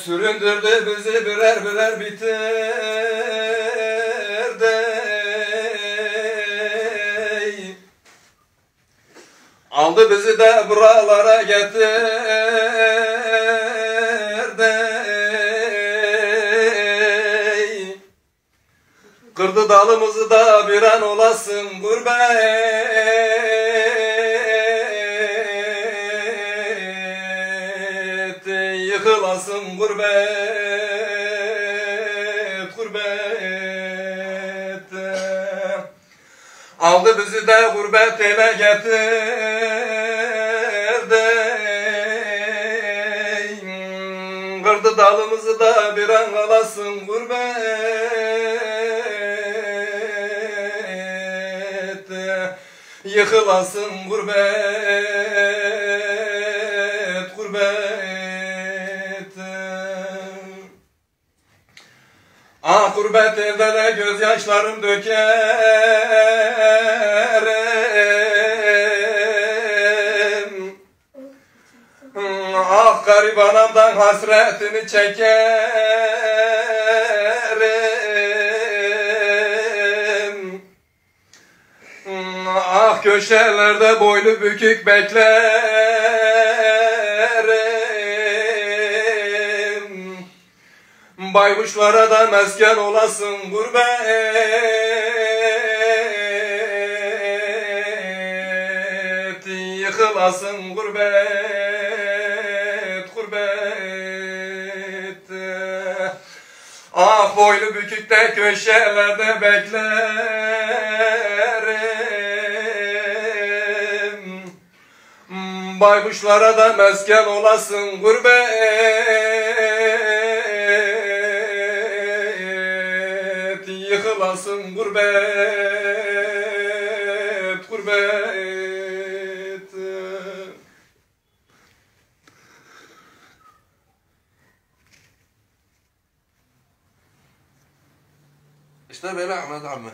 Süründürdü bizi birer birer bitirdi. Aldı bizi de buralara getirdi. Kırdı dalımızı da bir an olasın gurbet, yıkılasın gurbet, gurbet. Aldı bizi de gurbet ele getirdi. Kırdı dalımızı da bir an olasın gurbet, yıkılasın gurbet, gurbet. Ah gurbet elde de gözyaşlarım dökerim. Ah garip anamdan hasretini çekerim. Ah köşelerde boylu bükük beklerim. Baybuşlara da mesken olasın gurbet, yıkılasın gurbet, gurbet. Ah boylu bükükte köşelerde beklerim. Baybuşlara da mesken olasın gurbet, yıkılasın gurbet, gurbet. İşte böyle Ahmet abi.